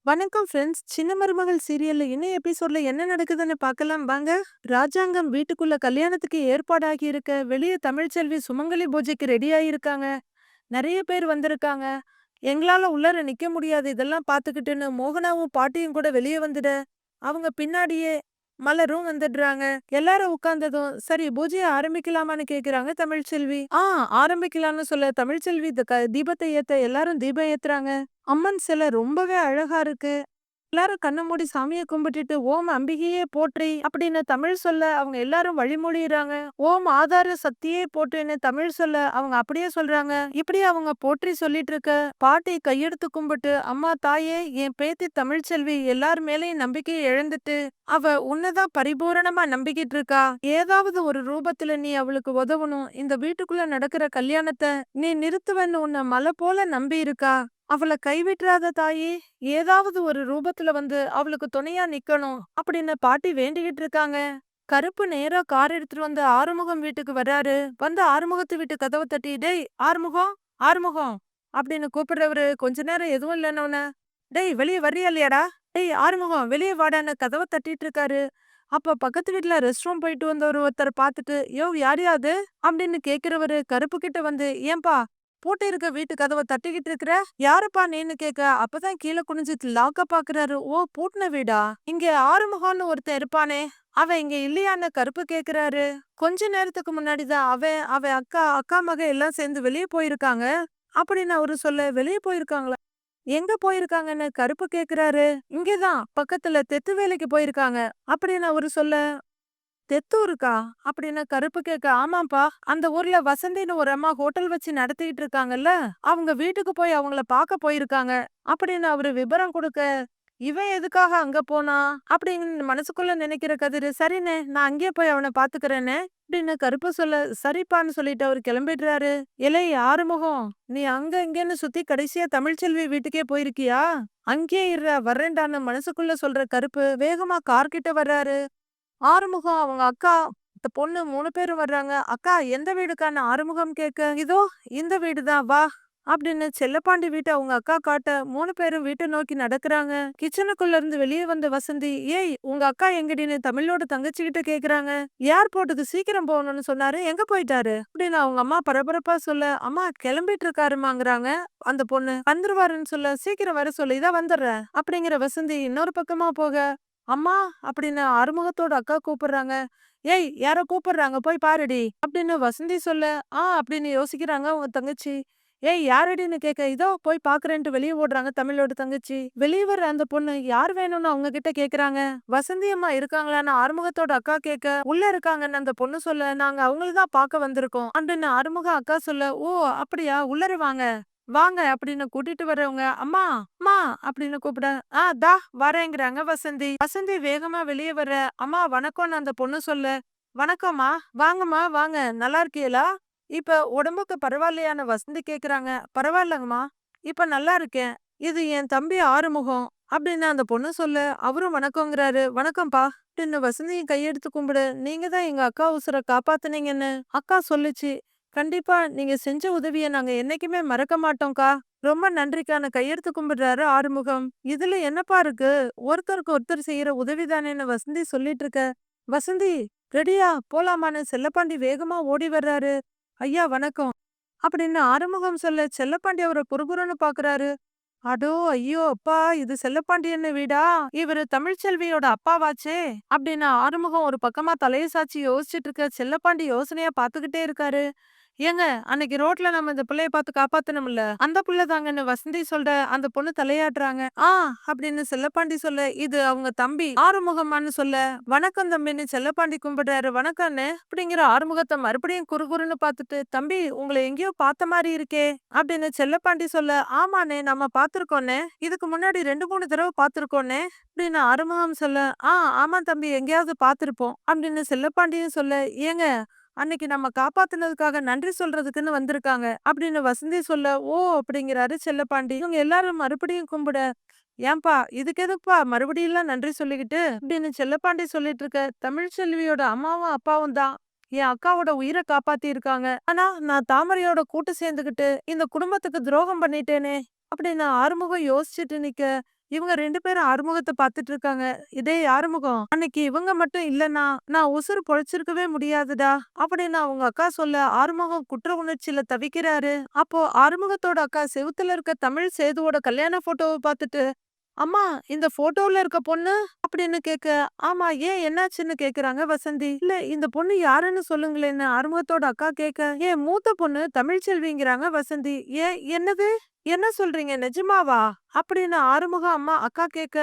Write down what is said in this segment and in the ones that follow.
வணக்கம் ஃப்ரெண்ட்ஸ். சின்ன மருமகள் சீரியல்ல இன்னும் எபிசோட்ல என்ன நடக்குதுன்னு பார்க்கலாம் வாங்க. ராஜாங்கம் வீட்டுக்குள்ள கல்யாணத்துக்கு ஏற்பாடாகி இருக்க வெளியே தமிழ்ச்செல்வி சுமங்கலி பூஜைக்கு ரெடி ஆகியிருக்காங்க. நிறைய பேர் வந்திருக்காங்க. எங்களால உள்ளர நிக்க முடியாது இதெல்லாம் பார்த்துக்கிட்டுன்னு மோகனாவும் பாட்டியும் கூட வெளியே வந்துட அவங்க பின்னாடியே மலரும் வந்துடுறாங்க. எல்லாரும் உட்கார்ந்ததும் சரி பூஜையை ஆரம்பிக்கலாமான்னு கேக்குறாங்க தமிழ்ச்செல்வி. ஆரம்பிக்கலாம்னு சொல்ல தமிழ்ச்செல்வி தீபத்தை ஏத்த எல்லாரும் தீபம் ஏத்துறாங்க. அம்மன் சிலை ரொம்பவே அழகா இருக்கு. எல்லாரும் கண்ண மூடி சாமிய கும்பிட்டுட்டு ஓம் அம்பிகையே போற்றி அப்படின்னு தமிழ் சொல்ல அவங்க எல்லாரும் வழிமொழியறாங்க. ஓம் ஆதார சக்தியே போற்றின்னு தமிழ் சொல்ல அவங்க அப்படியே சொல்றாங்க. இப்படி அவங்க போற்றி சொல்லிட்டு இருக்க பாட்டி கையெடுத்து கும்பிட்டு அம்மா தாயே என் பேத்தி தமிழ்ச்செல்வி எல்லார் மேலேயும் நம்பிக்கையை இழந்துட்டு அவ உன்னதான் பரிபூரணமா நம்பிக்கிட்டு இருக்கா. ஏதாவது ஒரு ரூபத்துல நீ அவளுக்கு உதவணும். இந்த வீட்டுக்குள்ள நடக்கிற கல்யாணத்தை நீ நிறுத்துவன்னு உன்னை மலை போல நம்பி இருக்கா. அவளை கைவிட்டுறாத தாயே. ஏதாவது ஒரு ரூபத்துல வந்து அவளுக்கு துணையா நிக்கணும் அப்படின்னு பாட்டி வேண்டிக்கிட்டு இருக்காங்க. கருப்பு நேரா கார் எடுத்துட்டு வந்து ஆறுமுகம் வீட்டுக்கு வர்றாரு. வந்து ஆறுமுகத்து வீட்டு கதவை தட்டி டேய் ஆறுமுகம் ஆறுமுகம் அப்படின்னு கூப்பிடுறவரு கொஞ்ச நேரம் எதுவும் இல்லைன்னு டேய் வெளியே வர்றியா இல்லையாடா. டேய் ஆறுமுகம் வெளியே வாடான்னு கதவை தட்டிட்டு இருக்காரு. அப்ப பக்கத்து வீட்டுல ரெஸ்ட் ரூம் போயிட்டு வந்தவர் ஒருத்தர் பார்த்துட்டு யோ யாரையாது அப்படின்னு கேக்குறவரு கருப்பு கிட்ட வந்து ஏன்பா பூட்டி இருக்க வீட்டு கதவை தட்டிக்கிட்டு இருக்கிற யாருப்பா நீன்னு கேட்க அப்பதான் கீழே குனிஞ்சு லாக்க பாக்குறாரு. ஓ பூட்டின வீடா. இங்க ஆறுமுகம்னு ஒருத்தன் இருப்பானே அவன் இங்க இல்லையான்னு கருப்பு கேக்குறாரு. கொஞ்ச நேரத்துக்கு முன்னாடிதான் அவன் அக்கா அக்கா மக எல்லாம் சேர்ந்து வெளியே போயிருக்காங்க அப்படின்னு அவரு சொல்ல வெளியே போயிருக்காங்களா. எங்க போயிருக்காங்கன்னு கருப்பு கேக்குறாரு. இங்கதான் பக்கத்துல தெத்து வேலைக்கு போயிருக்காங்க அப்படின்னு அவரு சொல்ல தெத்தூருக்கா அப்படின்னு கருப்பு கேட்க ஆமாப்பா அந்த ஊர்ல வசந்தின்னு ஒரு அம்மா ஹோட்டல் வச்சு நடத்திட்டு இருக்காங்கல்ல அவங்க வீட்டுக்கு போய் அவங்கள பார்க்க போயிருக்காங்க அப்படின்னு அவரு விபரம் கொடுக்க இவன் எதுக்காக அங்க போனா அப்படின்னு மனசுக்குள்ள நினைக்கிற கதிரு சரிண்ணே நான் அங்கேயே போய் அவனை பாத்துக்கிறேன்னு அப்படின்னு கருப்பு சொல்ல சரிப்பான்னு சொல்லிட்டு அவரு கிளம்பிடுறாரு. இலை ஆறுமுகம் நீ அங்க இங்கன்னு சுத்தி கடைசியா தமிழ்ச்செல்வி வீட்டுக்கே போயிருக்கியா. அங்கேயே இருற வர்றேன்டான்னு மனசுக்குள்ள சொல்ற கருப்பு வேகமா கார் கிட்ட வர்றாரு. ஆறுமுகம் அவங்க அக்கா இந்த பொண்ணு 3 பேரும் வர்றாங்க. அக்கா எந்த வீடுக்கான ஆறுமுகம் கேட்க இதோ இந்த வீடுதான் வா அப்படின்னு செல்லப்பாண்டி வீட்டை அவங்க அக்கா காட்ட 3 பேரும் வீட்டை நோக்கி நடக்கிறாங்க. கிச்சனுக்குள்ள இருந்து வெளியே வந்த வசந்தி ஏய் உங்க அக்கா எங்கடின்னு தமிழோட தங்கச்சிக்கிட்ட கேக்குறாங்க. ஏர்போர்ட்டுக்கு சீக்கிரம் போகணும்னு சொன்னாரு எங்க போயிட்டாரு அப்படின்னு அவங்க அம்மா பரபரப்பா சொல்ல அம்மா கிளம்பிட்டு இருக்காருமாங்கிறாங்க. அந்த பொண்ணு வந்துருவாருன்னு சொல்ல சீக்கிரம் வர சொல்லு இதான் வந்துடுறேன் அப்படிங்கிற வசந்தி இன்னொரு பக்கமா போக அம்மா அப்படின்னு ஆறுமுகத்தோட அக்கா கூப்பிடுறாங்க. ஏய் யாரோ கூப்பிடுறாங்க போய் பாருடி அப்படின்னு வசந்தி சொல்ல அப்படின்னு யோசிக்கிறாங்க உங்க தங்கச்சி. ஏய் யாரடின்னு கேட்க இதோ போய் பாக்குறேன்ட்டு வெளியே ஓடுறாங்க தமிழோட தங்கச்சி. வெளியே வர்ற அந்த பொண்ணு யார் வேணும்னு அவங்க கிட்ட கேக்குறாங்க. வசந்தி அம்மா இருக்காங்களான்னு ஆறுமுகத்தோட அக்கா கேட்க உள்ள இருக்காங்கன்னு அந்த பொண்ணு சொல்ல நாங்க அவங்களதான் பார்க்க வந்திருக்கோம் அப்படின்னு ஆறுமுக அக்கா சொல்ல ஓ அப்படியா உள்ளர வாங்க வாங்க அப்படின்னு கூட்டிட்டு வர்றவங்க அம்மா அம்மா அப்படின்னு கூப்பிட தா வரேங்கிறாங்க வசந்தி. வசந்தி வேகமா வெளியே வர்ற அம்மா வணக்கம்னு அந்த பொண்ணு சொல்ல வணக்கம்மா வாங்கம்மா வாங்க நல்லா இருக்கீங்களா. இப்ப உடம்புக்கு பரவாயில்லையான வசந்தி கேக்குறாங்க. பரவாயில்லங்கம்மா இப்ப நல்லா இருக்கேன். இது என் தம்பி ஆறுமுகம் அப்படின்னு அந்த பொண்ணு சொல்ல அவரும் வணக்கங்கிறாரு. வணக்கம்ப்பா அப்படின்னு வசந்தியும் கையெடுத்து கும்பிடு நீங்க தான் எங்க அக்கா உசுரை காப்பாத்துனீங்கன்னு அக்கா சொல்லுச்சு. கண்டிப்பா நீங்க செஞ்ச உதவிய நாங்க என்னைக்குமே மறக்க மாட்டோம்க்கா. ரொம்ப நன்றிக்கான கையெடுத்து கும்பிடுறாரு ஆறுமுகம். இதுல என்னப்பா இருக்கு ஒருத்தருக்கு ஒருத்தர் செய்யற உதவி தானேன்னு வசந்தி சொல்லிட்டு இருக்க. வசந்தி ரெடியா போலாமான்னு செல்லப்பாண்டி வேகமா ஓடி வர்றாரு. ஐயா வணக்கம் அப்படின்னு ஆறுமுகம் சொல்ல செல்லப்பாண்டி அவரை குறுகுறுன்னு பாக்குறாரு. அடோ ஐயோ அப்பா இது செல்லப்பாண்டியன்னு வீடா இவரு தமிழ்ச்செல்வியோட அப்பாவாச்சே அப்படின்னு ஆறுமுகம் ஒரு பக்கமா தலைய சாச்சி யோசிச்சுட்டு இருக்க செல்லப்பாண்டி யோசனையா பாத்துக்கிட்டே இருக்காரு. ஏங்க அன்னைக்கு ரோட்ல நம்ம இந்த பிள்ளைய பார்த்து காப்பாத்தணும்ல அந்த புள்ள தாங்கன்னு வசந்தி சொல்ற அந்த பொண்ணு தலையாட்டுறாங்க. அப்படின்னு செல்லப்பாண்டி சொல்ல இது அவங்க தம்பி ஆறுமுகம்மான்னு சொல்ல வணக்கம் தம்பின்னு செல்லப்பாண்டி கும்பிடுறாரு. வணக்கம்னு அப்படிங்கிற ஆறுமுகத்தை மறுபடியும் குறுகுறுன்னு பார்த்துட்டு தம்பி உங்களை எங்கேயோ பார்த்த மாதிரி இருக்கே அப்படின்னு செல்லப்பாண்டி சொல்ல ஆமாண்ணே நம்ம பார்த்திருக்கோன்னே இதுக்கு முன்னாடி 2 3 தடவை பார்த்திருக்கோன்னே அப்படின்னு ஆறுமுகம் சொல்ல ஆமா தம்பி எங்கேயாவது பார்த்திருப்போம் அப்படின்னு செல்லப்பாண்டியும் சொல்ல ஏங்க அன்னைக்கு நம்ம காப்பாத்துனதுக்காக நன்றி சொல்றதுக்குன்னு வந்திருக்காங்க அப்படின்னு வசந்தி சொல்ல ஓ அப்படிங்கிறாரு செல்லப்பாண்டி. இவங்க எல்லாரும் மறுபடியும் கும்பிட ஏன்பா இதுக்கு எதுக்குப்பா மறுபடியும் நன்றி சொல்லிக்கிட்டு அப்படின்னு செல்லப்பாண்டி சொல்லிட்டு இருக்க. தமிழ்ச்செல்வியோட அம்மாவும் அப்பாவும் தான் என் அக்காவோட உயிரை காப்பாத்தி இருக்காங்க. ஆனா நான் தாமரையோட கூட்டு சேர்ந்துகிட்டு இந்த குடும்பத்துக்கு துரோகம் பண்ணிட்டேனே அப்படின்னு ஆறுமுகம் யோசிச்சுட்டு நிக்க இவங்க 2 பேரும் ஆறுமுகத்த பாத்துட்டு இருக்காங்க. "டேய் ஆறுமுகம், அன்னைக்கு இவங்க மட்டும் இல்லன்னா, நான் உசுரு பொழச்சிருக்கவே முடியாதுடா" அப்படின்னு அவங்க அக்கா சொல்ல, ஆறுமுகம் குற்ற உணர்ச்சியில தவிக்கிறாரு. அப்போ ஆறுமுகத்தோட அக்கா செவுத்துல இருக்க தமிழ் சேதுவோட கல்யாண போட்டோவ பாத்துட்டு, "அம்மா, இந்த போட்டோல இருக்க பொண்ணு?" அப்படின்னு கேட்க, "ஆமா, ஏன் என்னாச்சுன்னு?" கேக்குறாங்க வசந்தி. "இல்ல, இந்த பொண்ணு யாருன்னு சொல்லுங்களேன்னு" ஆறுமுகத்தோட அக்கா கேட்க, "ஏன் மூத்த பொண்ணு தமிழ்ச்செல்விங்கிறாங்க வசந்தி." "ஏன், என்னது? என்ன சொல்றீங்க, நிஜமாவா?" அப்படின்னு ஆறுமுகம் அம்மா அக்கா கேட்க,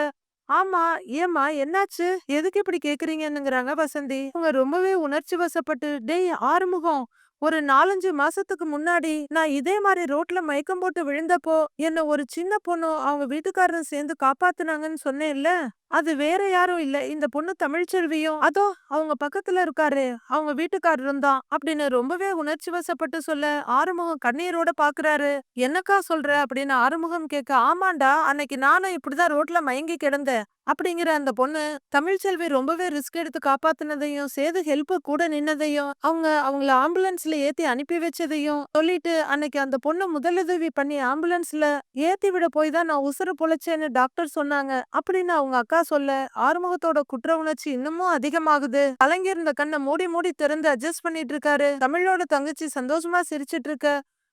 "ஆமா, ஏம்மா என்னாச்சு? எதுக்கு இப்படி கேக்குறீங்கன்னுங்கிறாங்க வசந்தி. அவங்க ரொம்பவே உணர்ச்சி வசப்பட்டு, "டேய் ஆறுமுகம், ஒரு 4, 5 மாசத்துக்கு முன்னாடி நான் இதே மாரி ரோட்ல மயக்கம் போட்டு விழுந்தப்போ என்ன ஒரு சின்ன பொண்ணும் அவங்க வீட்டுக்காரரும் சேர்ந்து காப்பாத்துனாங்கன்னு சொன்னேன்ல, அது வேற யாரும் இல்ல, இந்த பொண்ணு தமிழ்ச்செல்வியும் அதோ அவங்க பக்கத்துல இருக்காரே அவங்க வீட்டுக்காரரும் தான்" அப்படின்னு ரொம்பவே உணர்ச்சி வசப்பட்டு சொல்ல, ஆறுமுகம் கண்ணீரோட பாக்குறாரு. "என்னக்கா சொல்ற?" அப்படின்னு ஆறுமுகம் கேட்க, "ஆமாண்டா, அன்னைக்கு நானும் இப்படிதான் ரோட்ல மயங்கி கிடந்தேன். அப்படிங்கிற அந்த பொண்ணு தமிழ்ச்செல்வி ரொம்பவே ரிஸ்க் எடுத்து காப்பாத்துனதையும், சேது ஹெல்ப் கூட நின்னதையும், அவங்கள ஆம்புலன்ஸ்ல ஏத்தி அனுப்பி வச்சதையும் சொல்லிட்டு, அன்னைக்கு அந்த பொண்ணு முதலுதவி பண்ணி ஆம்புலன்ஸ்ல ஏத்தி விட போய் தான் நான் உசுர பொழைச்சேன்னு டாக்டர் சொன்னாங்க" அப்படின்னு அவங்க அக்கா சொல்ல, ஆறுமுகத்தோட குற்ற உணர்ச்சி இன்னமும் அதிகமாகுது. கலங்கியிருந்த கண்ண மூடி மூடி திறந்து அட்ஜஸ்ட் பண்ணிட்டு இருக்காரு. தமிழோட தங்கச்சி சந்தோஷமா சிரிச்சிட்டு இருக்க.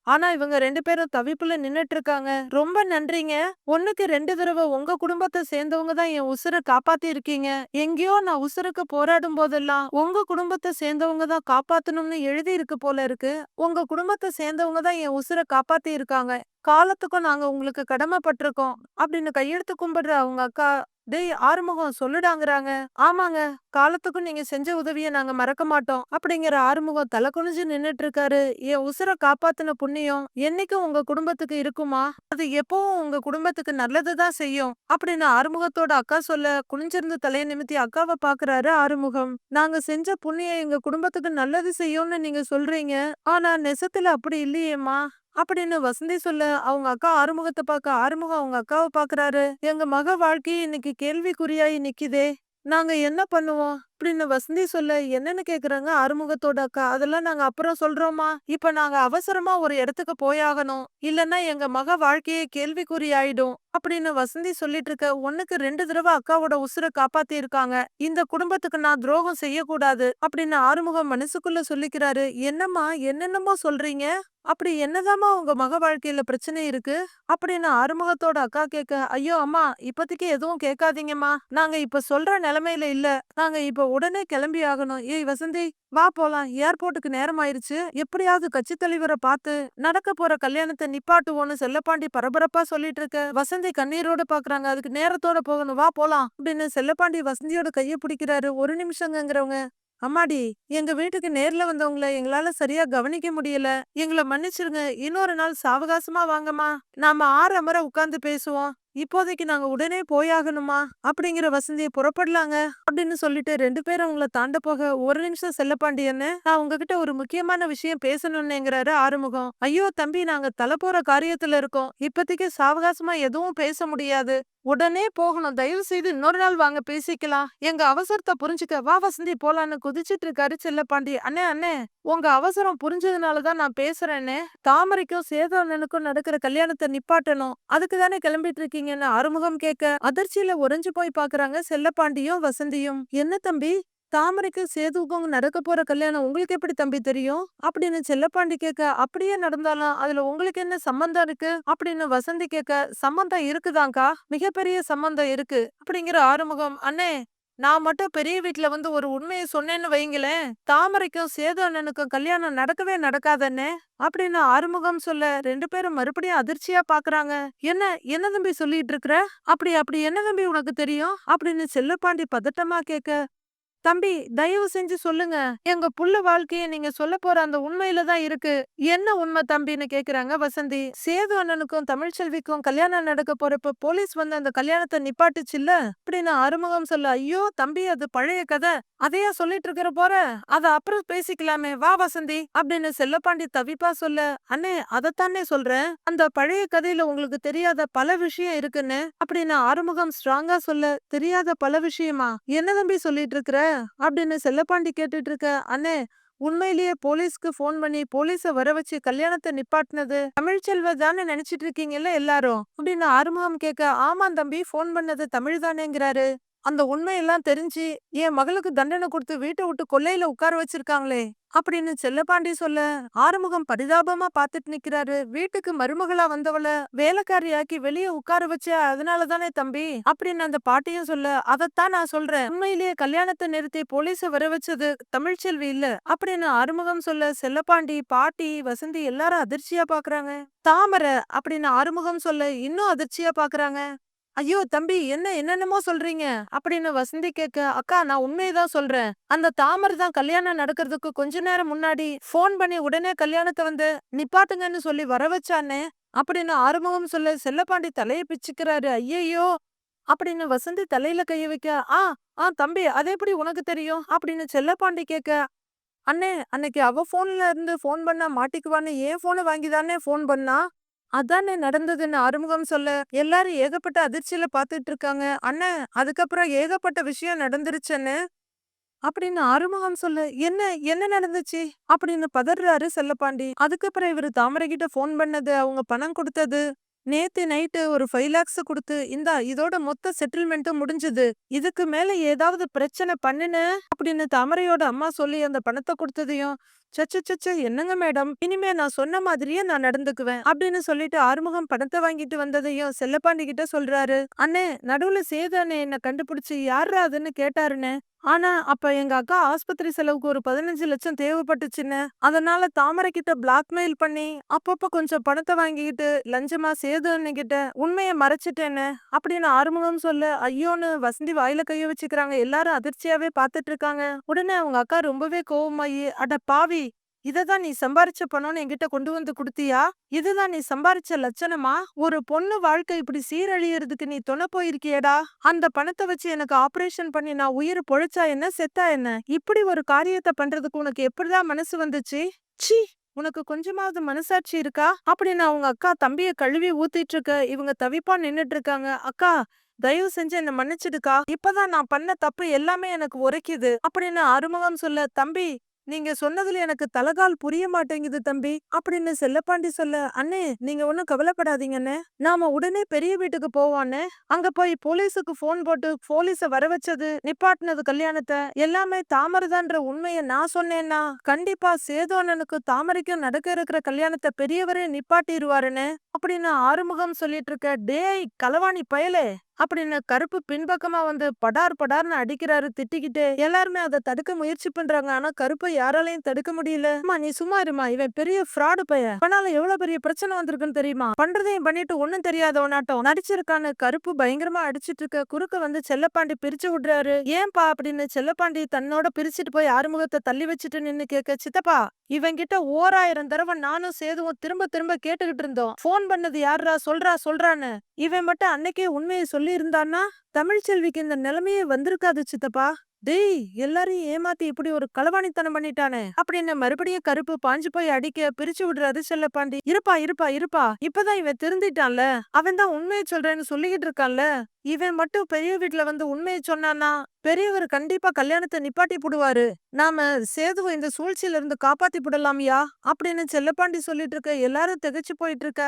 ஆனா இவங்க 2 பேரும் தவிப்புல நின்னுட்டு இருக்காங்க. "ரொம்ப நன்றிங்க. 1க்கு 2 தடவ உங்க குடும்பத்த சேர்ந்தவங்க தான் என் உசுர காப்பாத்தி இருக்கீங்க. எங்கேயோ நான் உசுருக்கு போராடும் போதெல்லாம் உங்க குடும்பத்த சேர்ந்தவங்க தான் காப்பாத்தணும்னு எழுதி இருக்கு போல இருக்கு. உங்க குடும்பத்த சேர்ந்தவங்க தான் என் உசுர காப்பாத்தி இருக்காங்க. காலத்துக்கும் நாங்க உங்களுக்கு கடமைப்பட்டிருக்கோம்" அப்படின்னு கையெடுத்து கும்பிடுற அவங்க அக்கா, "டேய் ஆறுமுகம், சொல்லுடாங்கறாங்க." "ஆமாங்க, காலத்துக்கும் நீங்க செஞ்ச உதவிய நாங்க மறக்க மாட்டோம்" அப்படிங்கிற ஆறுமுகம் தலை குனிஞ்சு நின்னுட்டு இருக்காரு. "என் உசுர காப்பாத்துன புண்ணியம் என்னைக்கும் உங்க குடும்பத்துக்கு இருக்குமா? அது எப்பவும் உங்க குடும்பத்துக்கு நல்லது தான் செய்யும்" அப்படின்னு ஆறுமுகத்தோட அக்கா சொல்ல, குனிஞ்சிருந்து தலைய நிமித்தி அக்காவ பாக்குறாரு ஆறுமுகம். "நாங்க செஞ்ச புண்ணியம் எங்க குடும்பத்துக்கு நல்லது செய்யும்னு நீங்க சொல்றீங்க. ஆனா நெசத்துல அப்படி இல்லையேம்மா" அப்படின்னு வசந்தி சொல்ல, அவங்க அக்கா ஆறுமுகத்த பாக்க, ஆறுமுகம் அவங்க அக்காவ பாக்குறாரு. "எங்க மக வாழ்க்கையே இன்னைக்கு கேள்விக்குறியாயி நிக்குதே. நாங்க என்ன பண்ணுவோம்?" அப்படின்னு வசந்தி சொல்ல, என்னன்னு கேக்குறாங்க ஆறுமுகத்தோட அக்கா. "அதெல்லாம் நாங்க அப்புறம் சொல்றோம்மா. இப்ப நாங்க அவசரமா ஒரு இடத்துக்கு போயாகணும். இல்லன்னா எங்க மக வாழ்க்கையே கேள்விக்குறி ஆயிடும்" அப்படின்னு வசந்தி சொல்லிட்டு இருக்க, 1க்கு 2 தடவ அக்காவோட உசுர காப்பாத்தி இருக்காங்க. இந்த குடும்பத்துக்கு நான் துரோகம் செய்யக்கூடாது அப்படின்னு ஆறுமுகம் மனசுக்குள்ள சொல்லிக்கிறாரு. "என்னம்மா, என்னென்னமோ சொல்றீங்க? அப்படி என்னதாம்மா உங்க மக வாழ்க்கையில பிரச்சனை இருக்கு?" அப்படின்னு ஆறுமுகத்தோட அக்கா கேட்க, "ஐயோ அம்மா, இப்போதைக்கு எதுவும் கேட்காதீங்கம்மா. நாங்க இப்ப சொல்ற நிலைமையில இல்ல. நாங்க இப்ப உடனே கிளம்பி ஆகணும். ஏய் வசந்தி, வா போலாம். ஏர்போர்ட்டுக்கு நேரம் ஆயிருச்சு. எப்படியாவது கட்சி தலைவரை பார்த்து நடக்க போற கல்யாணத்தை நிப்பாட்டுவோன்னு" செல்லப்பாண்டி பரபரப்பா சொல்லிட்டு இருக்க, வசந்தி கண்ணீரோட பாக்குறாங்க. "அதுக்கு நேரத்தோட போகணும், வா போலாம்" அப்படின்னு செல்லப்பாண்டி வசந்தியோட கைய பிடிக்கிறாரு. "ஒரு நிமிஷங்கங்கிறவங்க, அம்மாடி, எங்க வீட்டுக்கு நேர்ல வந்தவங்கள எங்களால சரியா கவனிக்க முடியல. எங்கள மன்னிச்சிருங்க. இன்னொரு நாள் சாவகாசமா வாங்கம்மா. நாம ஆறமர உட்கார்ந்து பேசுவோம். இப்போதைக்கு நாங்க உடனே போயாகணுமா" அப்படிங்கிற வசந்திய, "புறப்படலாங்க" அப்படின்னு சொல்லிட்டு 2 பேரும் அவங்கள தாண்ட போக, "ஒரு நிமிஷம் செல்லப்பாண்டி அண்ணே, நான் உங்ககிட்ட ஒரு முக்கியமான விஷயம் பேசணும்னேங்கிறாரு ஆறுமுகம். "ஐயோ தம்பி, நாங்க தலபோற காரியத்துல இருக்கோம். இப்போதைக்கு சாவகாசமா எதுவும் பேச முடியாது. உடனே போகணும். தயவு செய்து இன்னொரு நாள் வாங்க, பேசிக்கலாம். எங்க அவசரத்த புரிஞ்சுக்க, வா வசந்தி போலான்னு" குதிச்சிட்டு இருக்காரு செல்லப்பாண்டி. "அண்ணே அண்ணே, உங்க அவசரம் புரிஞ்சதுனால தான் நான் பேசுறேன்னே. தாமரைக்கும் சேது அண்ணனுக்கும் நடக்கிற கல்யாணத்தை நிப்பாட்டணும். அதுக்கு தானே கிளம்பிட்டு இருக்கீங்கன்னு" ஆறுமுகம் கேட்க, அதிர்ச்சியில உறைஞ்சு போய் பாக்குறாங்க செல்லப்பாண்டியும் வசந்தியும். "என்ன தம்பி, தாமரைக்கும் சேதுவுக்கும் நடக்க போற கல்யாணம் உங்களுக்கு எப்படி தம்பி தெரியும்?" அப்படின்னு செல்லப்பாண்டி கேட்க, "அப்படியே நடந்தாலும் அதுல உங்களுக்கு என்ன சம்பந்தம் இருக்கு?" அப்படின்னு வசந்தி கேட்க, "சம்பந்தம் இருக்குதான்க்கா, மிகப்பெரிய சம்பந்தம் இருக்கு" அப்படிங்கிற ஆறுமுகம். "அண்ணே, நான் மட்டும் பெரிய வீட்ல வந்து ஒரு உண்மையை சொன்னேன்னு வைங்களேன், தாமரைக்கும் சேது அண்ணனுக்கும் கல்யாணம் நடக்கவே நடக்காதண்ணே" அப்படின்னு ஆறுமுகம் சொல்ல, 2 பேரும் மறுபடியும் அதிர்ச்சியா பாக்குறாங்க. "என்ன, என்ன தம்பி சொல்லிட்டு இருக்கிற? அப்படி அப்படி என்ன தம்பி உனக்கு தெரியும்?" அப்படின்னு செல்லப்பாண்டி பதட்டமா கேட்க, "தம்பி, தயவு செஞ்சு சொல்லுங்க. எங்க புள்ள வாழ்க்கைய நீங்க சொல்லப் போற அந்த உண்மையில தான் இருக்கு." "என்ன உண்மை தம்பின்னு?" கேக்குறாங்க வசந்தி. "சேது அண்ணனுக்கும் தமிழ்ச்செல்விக்கும் கல்யாணம் நடக்க போறப்ப போலீஸ் வந்து அந்த கல்யாணத்தை நிப்பாட்டுச்சுல்ல" அப்படின்னு ஆறுமுகம் சொல்ல, "ஐயோ தம்பி, அது பழைய கதை. அதையா சொல்லிட்டு இருக்கிற போற? அத அப்புறம் பேசிக்கலாமே, வா வசந்தி" அப்படின்னு செல்லப்பாண்டி தவிப்பா சொல்ல, "அண்ணே, அதத்தானே சொல்றேன். அந்த பழைய கதையில உங்களுக்கு தெரியாத பல விஷயம் இருக்குன்னு" அப்படின்னு ஆறுமுகம் ஸ்ட்ராங்கா சொல்ல, "தெரியாத பல விஷயமா? என்ன தம்பி சொல்லிட்டு இருக்கிற?" அப்படின்னு செல்லப்பாண்டி கேட்டுட்டு இருக்க, "அண்ணே, உண்மையிலேயே போலீஸ்க்கு ஃபோன் பண்ணி போலீஸ வர வச்சு கல்யாணத்த நிப்பாட்டினது தமிழ்ச்செல்வ தானே நினைச்சிட்டு இருக்கீங்கல்ல எல்லாரும் அப்படின்னு ஆறுமுகம் கேட்க, ஆமா தம்பி, ஃபோன் பண்ணது தமிழ் தானேங்கிறாரு. அந்த உண்மையெல்லாம் தெரிஞ்சு என் மகளுக்கு தண்டனை கொடுத்து வீட்டை விட்டு கொல்லையில உட்கார வச்சிருக்காங்களே அப்படின்னு செல்லப்பாண்டி சொல்ல, ஆறுமுகம் பரிதாபமா பாத்துட்டு நிக்கிறாரு. வீட்டுக்கு மருமகளா வந்தவள வேலைக்காரியாக்கி வெளியே உட்கார வச்ச அதனால தானே தம்பி அப்படின்னு அந்த பாட்டியும் சொல்ல, அதத்தான் நான் சொல்றேன், உண்மையிலேயே கல்யாணத்தை நிறுத்தி போலீஸ வர வச்சது தமிழ்ச்செல்வி இல்ல அப்படின்னு ஆறுமுகம் சொல்ல, செல்லப்பாண்டி, பாட்டி, வசந்தி எல்லாரும் அதிர்ச்சியா பாக்குறாங்க. தாமரை அப்படின்னு ஆறுமுகம் சொல்ல இன்னும் அதிர்ச்சியா பாக்குறாங்க. ஐயோ தம்பி, என்னென்னமோ சொல்றீங்க அப்படின்னு வசந்தி கேட்க, அக்கா நான் உண்மையதான் சொல்றேன். அந்த தாமரை தான் கல்யாணம் நடக்கிறதுக்கு கொஞ்ச நேரம் முன்னாடி ஃபோன் பண்ணி உடனே கல்யாணத்தை வந்து நிப்பாட்டுங்கன்னு சொல்லி வர வச்சானே அப்படின்னு ஆறுமுகம் சொல்ல, செல்லப்பாண்டி தலையை பிச்சுக்கிறாரு. ஐயையோ அப்படின்னு வசந்தி தலையில கைய வைக்க, ஆ ஆ தம்பி, அது எப்படி உனக்கு தெரியும் அப்படின்னு செல்லப்பாண்டி கேட்க, அண்ணே அன்னைக்கு அவ போன்ல இருந்து ஃபோன் பண்ணா மாட்டிக்குவான்னு என் போனை வாங்கி தானே ஃபோன் பண்ணா, அதானே நடந்ததுன்னு ஆறுமுகம் சொல்ல, எல்லாரும் ஏகப்பட்ட அதிர்ச்சியில பாத்துட்டு இருக்காங்க. அண்ணன் அதுக்கப்புறம் ஏகப்பட்ட விஷயம் நடந்துருச்சுன்னு அப்படின்னு ஆறுமுகம் சொல்ல, என்ன என்ன நடந்துச்சு அப்படின்னு பதறாரு செல்லப்பாண்டி. அதுக்கப்புறம் இவரு தாமரை கிட்ட ஃபோன் பண்ணது, அவங்க பணம் கொடுத்தது, நேத்து நைட்டு ஒரு 5 lakhs கொடுத்து, இந்தா இதோட மொத்த செட்டில்மெண்ட்டும் முடிஞ்சது, இதுக்கு மேல ஏதாவது பிரச்சனை பண்ணுன அப்படின்னு தாமரையோட அம்மா சொல்லி அந்த பணத்தை கொடுத்ததையும், சச்ச என்னங்க மேடம், இனிமே நான் சொன்ன மாதிரியே நான் நடந்துக்குவேன் அப்படின்னு சொல்லிட்டு ஆறுமுகம் பணத்தை வாங்கிட்டு வந்ததையும் செல்லப்பாண்டி கிட்ட சொல்றாரு. அண்ணே நடுவுல சேது அண்ணே என்ன கண்டுபிடிச்சு யாரா அதுன்னு கேட்டாருன்னு, ஆனா அப்ப எங்க அக்கா ஆஸ்பத்திரி செலவுக்கு ஒரு 15 லட்சம் தேவைப்பட்டுச்சுன்னு, அதனால தாமரை கிட்ட பிளாக்மெயில் பண்ணி அப்பப்ப கொஞ்சம் பணத்தை வாங்கிக்கிட்டு லஞ்சமா சேது அண்ணகிட்ட உண்மையை மறைச்சிட்டேன்னு அப்படின்னு ஆறுமுகம் சொல்ல, ஐயோன்னு வசந்தி வாயில கைய வச்சுக்கிறாங்க. எல்லாரும் அதிர்ச்சியாவே பாத்துட்டு இருக்காங்க. உடனே அவங்க அக்கா ரொம்பவே கோவமாயி, அட பாவி, இததான் நீ சம்பாரிச்ச பணம்னு என்கிட்ட கொண்டு வந்து குடுத்தியா? இதுதான் நீ சம்பாரிச்ச லட்சணமா? ஒரு பொண்ணு வாழ்க்கை இப்படி சீரழியறதுக்கு நீ துணை போயிருக்கியேடா. அந்த பணத்தை வச்சு எனக்கு ஆபரேஷன் பண்ணி நான் உயிர் பொழைச்சா என்ன செத்தா என்ன? இப்படி ஒரு காரியத்தை பண்றதுக்கு உனக்கு எப்படிதான் மனசு வந்துச்சு? ச்சீ, உனக்கு கொஞ்சமாவது மனசாட்சி இருக்கா அப்படின்னு அவங்க அக்கா தம்பிய கழுவி ஊத்திட்டு இருக்க, இவங்க தவிப்பா நின்னுட்டு இருக்காங்க. அக்கா தயவு செஞ்சு என்ன மன்னிச்சிடுக்கா, இப்பதான் நான் பண்ண தப்பு எல்லாமே எனக்கு உரைக்குது அப்படின்னு ஆறுமுகம் சொல்ல, தம்பி நீங்க சொன்னதுல எனக்கு தலகால் புரிய மாட்டேங்குது தம்பி அப்படின்னு செல்லப்பாண்டி சொல்ல, அண்ணே நீங்க ஒண்ணும் கவலைப்படாதீங்கண்ணே, நாம உடனே பெரிய வீட்டுக்கு போவோண்ணே, அங்க போய் போலீஸுக்கு போன் போட்டு போலீஸ வர வச்சது, நிப்பாட்டினது கல்யாணத்தை எல்லாமே தாமரைதான்ற உண்மையை நான் சொன்னேன்னா கண்டிப்பா சேது அண்ணனுக்கு தாமரைக்கும் நடக்க இருக்கிற கல்யாணத்தை பெரியவரே நிப்பாட்டிடுவாருன்னு அப்படின்னு ஆறுமுகம் சொல்லிட்டு இருக்க. டேய் களவாணி பயலே அப்படின்னு கருப்பு பின்பக்கமா வந்து படார் படார்னு அடிக்கிறாரு திட்டிக்கிட்டு. எல்லாருமே அதை தடுக்க முயற்சி பண்றாங்க. ஆனா கருப்பை யாராலையும் தடுக்க முடியல. அம்மா நீ சும்மா இருமா, இவன் பெரிய ஃப்ராடு பைய, இப்பனால எவ்வளவு பெரிய பிரச்சனை வந்திருக்குன்னு தெரியுமா, பண்றதையும் பண்ணிட்டு ஒண்ணும் தெரியாதவனாட்டம் நடிச்சிருக்கான்னு கருப்பு பயங்கரமா அடிச்சிட்டு இருக்க. குறுக்க வந்து செல்லப்பாண்டி பிரிச்சு விடுறாரு. ஏன்பா அப்படின்னு செல்லப்பாண்டி தன்னோட பிரிச்சுட்டு போய் ஆறுமுகத்தை தள்ளி வச்சுட்டு நின்னு கேட்க, சித்தப்பா இவங்கிட்ட 1000 தடவை நானும் சேதுவும் திரும்ப திரும்ப கேட்டுக்கிட்டு இருந்தோம், போன் பண்ணது யாரா சொல்றான்னு. இவன் மட்டும் அன்னைக்கே உண்மையை சொல்லி இருந்தான்னா தமிழ்ச்செல்விக்கு இந்த நிலைமையே வந்திருக்காது சித்தப்பா. டேய் எல்லாரையும் ஏமாத்தி இப்படி ஒரு களவாணித்தனம் பண்ணிட்டானே அப்படின்னு மறுபடியும் கருப்பு பாஞ்சு போய் அடிக்க பிரிச்சு விடுறாரு செல்லப்பாண்டி. இருப்பா இருப்பா இருப்பா, இப்பதான் இவன் திருந்திட்டான்ல, அவன் தான் உண்மையை சொல்றேன்னு சொல்லிக்கிட்டு இருக்கான்ல, இவன் மட்டும் பெரிய வீட்டுல வந்து உண்மையை சொன்னானா பெரியவர் கண்டிப்பா கல்யாணத்தை நிப்பாட்டி போடுவாரு, நாம சேதுவை இந்த சூழ்ச்சியில இருந்து காப்பாத்தி போடலாமியா அப்படின்னு செல்லப்பாண்டி சொல்லிட்டு இருக்க. எல்லாரும் திகைச்சு போயிட்டு இருக்க.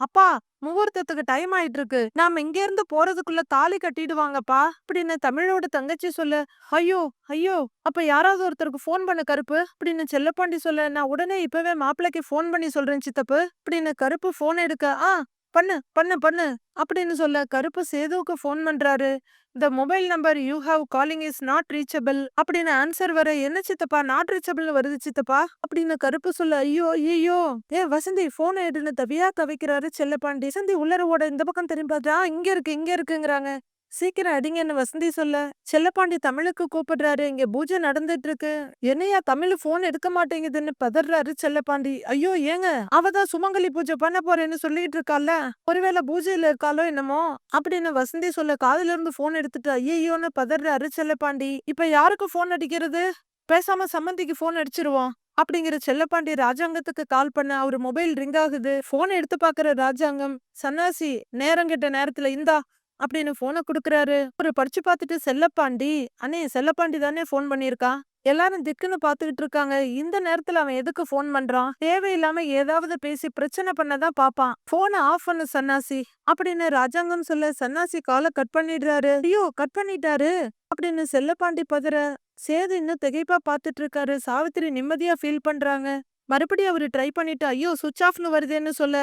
அப்பா முகூர்த்தத்துக்கு டைம் ஆயிட்டு இருக்கு, நாம இங்க இருந்து போறதுக்குள்ள தாலி கட்டிடுவாங்கப்பா அப்படின்னு தமிழோட தங்கச்சி சொல்ல, ஐயோ ஐயோ, அப்ப யாராவது ஒருத்தருக்கு போன் பண்ண கருப்பு அப்படின்னு செல்லப்பாண்டி சொல்ல, நான் உடனே இப்பவே மாப்பிள்ளைக்கு போன் பண்ணி சொல்றேன் சித்தப்பு அப்படின்னு கருப்பு போன் எடுக்க, பண்ணு பண்ணு பண்ணு அப்படின்னு சொல்ல கருப்பு சேதுவுக்கு போன் பண்றாரு. The mobile number you have calling is not reachable அப்படின்னு ஆன்சர் வர, என்ன சித்தப்பா நாட் ரீச்சபிள் வருது சித்தப்பா அப்படின்னு கருப்பு சொல்ல, ஐயோ ஐயோ, வசந்தி போன் எடுன்னு தவியா தவிக்கிறாரு செல்லப்பாண்டி. வசந்தி உள்ளரோட இந்த பக்கம் திரும்பி இங்க இருக்குங்கிறாங்க. சீக்கிரம் அடிங்கன்னு வசந்தி சொல்ல, செல்லப்பாண்டி தமிழுக்கு கூப்பிடுறாரு. இங்க பூஜை நடந்துட்டு இருக்கு, என்னையா தமிழ் போன் எடுக்க மாட்டேங்குதுன்னு பதறாரு செல்லப்பாண்டி. ஐயோ ஏங்க, அவதான் சுமங்கலி பூஜை பண்ண போறேன்னு சொல்லிட்டு இருக்கால, ஒருவேளை பூஜையில இருக்காலோ என்னமோ அப்படின்னு வசந்தி சொல்ல, காதுல இருந்து போன் எடுத்துட்டு ஐயோன்னு பதறாரு செல்லப்பாண்டி. இப்ப யாருக்கு போன் அடிக்கிறது, பேசாம சம்மந்திக்கு போன் அடிச்சிருவோம் அப்படிங்கிற செல்லப்பாண்டி ராஜாங்கத்துக்கு கால் பண்ண, அவரு மொபைல் ரிங் ஆகுது. போன் எடுத்து பாக்குற ராஜாங்கம், சன்னாசி நேரம் கெட்ட நேரத்துல இந்தா அப்படின்னு போனை குடுக்கறாரு. ஒரு படிச்சு பார்த்துட்டு, செல்லப்பாண்டி அண்ணே செல்லப்பாண்டி தானே போன் பண்ணிருக்கா, எல்லாரும் திக்குன்னு பாத்துக்கிட்டு இருக்காங்க. இந்த நேரத்துல அவன் எதுக்கு ஃபோன் பண்றான்? தேவையில்லாம ஏதாவது பேசி பிரச்சனை பண்ணதான் பாப்பான். போன ஆஃப் பண்ணு சன்னாசி அப்படின்னு ராஜாங்கம் சொல்ல சன்னாசி காலை கட் பண்ணிடுறாரு. ஐயோ கட் பண்ணிட்டாரு அப்படின்னு செல்லப்பாண்டி பதற. சேது இன்னும் திகைப்பா பாத்துட்டு இருக்காரு. சாவித்திரி நிம்மதியா ஃபீல் பண்றாங்க. மறுபடியும் அவரு ட்ரை பண்ணிட்டு ஐயோ சுவிட்ச் ஆஃப்னு வருதேன்னு சொல்ல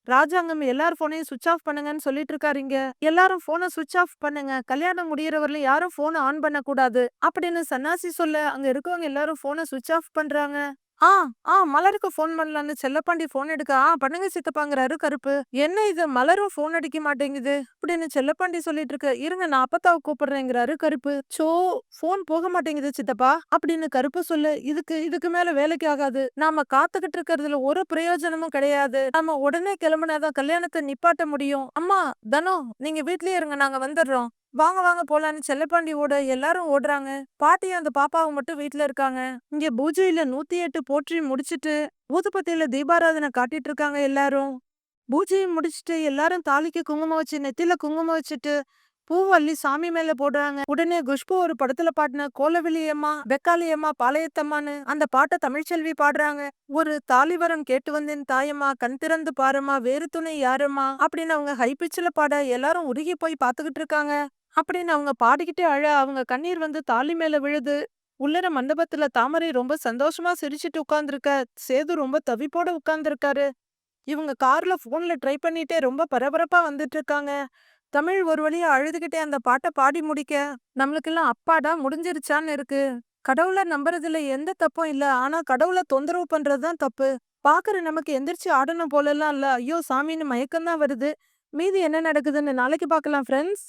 ராஜாங்கம் எல்லார் போனையும் சுவிட்ச் ஆஃப் பண்ணுங்கன்னு சொல்லிட்டு இருக்காருங்க. எல்லாரும் போனை சுவிட்ச் ஆஃப் பண்ணுங்க, கல்யாணம் முடியறவரையிலும் யாரும் போனை ஆன் பண்ண கூடாது அப்படின்னு சன்னாசி சொல்ல அங்க இருக்கவங்க எல்லாரும் போனை சுவிட்ச் ஆஃப் பண்றாங்க. ஆ மலருக்கு ஃபோன் பண்ணலான்னு செல்லப்பாண்டி ஃபோன் எடுக்க பண்ணுங்க சித்தப்பாங்கிறாரு கருப்பு. என்ன இது மலரும் ஃபோன் அடிக்க மாட்டேங்குது அப்படின்னு செல்லப்பாண்டி சொல்லிட்டு இருக்க. இருங்க நான் அப்பத்தாவை கூப்பிடுறேங்கிறாரு கருப்பு. சோ ஃபோன் போக மாட்டேங்குது சித்தப்பா அப்படின்னு கருப்பு சொல்லு. இதுக்கு மேல வேலைக்கு ஆகாது. நாம காத்துக்கிட்டு இருக்கிறதுல ஒரு பிரயோஜனமும் கிடையாது. நாம உடனே கிளம்புனாதான் கல்யாணத்தை நிப்பாட்ட முடியும். அம்மா தனோ நீங்க வீட்லயே இருங்க, நாங்க வந்துடுறோம். வாங்க வாங்க போலான்னு செல்லப்பாண்டி ஓட எல்லாரும் ஓடுறாங்க. பாட்டியும் அந்த பாப்பாவும் மட்டும் வீட்ல இருக்காங்க. இங்க பூஜையில 108 போற்றி முடிச்சிட்டு ஊதுபத்தியில தீபாராதனை காட்டிட்டு இருக்காங்க எல்லாரும். பூஜையை முடிச்சிட்டு எல்லாரும் தாலிக்கு குங்குமம் வச்சு நெத்தில குங்குமம் வச்சுட்டு பூவள்ளி சாமி மேல போடுறாங்க. உடனே குஷ்பு ஒரு படத்துல பாடின கோலவிலியம்மா பெக்காளியம்மா பாளையத்தம்மான்னு அந்த பாட்டை தமிழ்ச்செல்வி பாடுறாங்க. ஒரு தாலிவரம் கேட்டு வந்தேன் தாயம்மா, கண் திறந்து பாரம்மா, வேறு துணை யாரம்மா அப்படின்னு அவங்க ஹை பிச்சில பாட எல்லாரும் உருகி போய் பாத்துக்கிட்டு இருக்காங்க. அப்படின்னு அவங்க பாடிக்கிட்டே அழ அவங்க கண்ணீர் வந்து தாலி மேல விழுது. உள்ளர மண்டபத்துல தாமரை ரொம்ப சந்தோஷமா சிரிச்சிட்டு உட்கார்ந்துருக்க. சேது ரொம்ப தவிப்போட உட்கார்ந்துருக்காரு. இவங்க கார்ல போன்ல ட்ரை பண்ணிட்டே ரொம்ப பரபரப்பா வந்துட்டு இருக்காங்க. தமிழ் ஒரு வழியா அழுதுகிட்டே அந்த பாட்டை பாடி முடிக்க நம்மளுக்கெல்லாம் அப்பாடா முடிஞ்சிருச்சான்னு இருக்கு. கடவுளை நம்புறதுல எந்த தப்பும் இல்ல, ஆனா கடவுளை தொந்தரவு பண்றதுதான் தப்பு. பாக்குற நமக்கு எந்திரிச்சு ஆடணும் போலலாம் இல்ல. ஐயோ சாமின்னு மயக்கம்தான் வருது. மீதி என்ன நடக்குதுன்னு நாளைக்கு பார்க்கலாம் ஃப்ரெண்ட்ஸ்.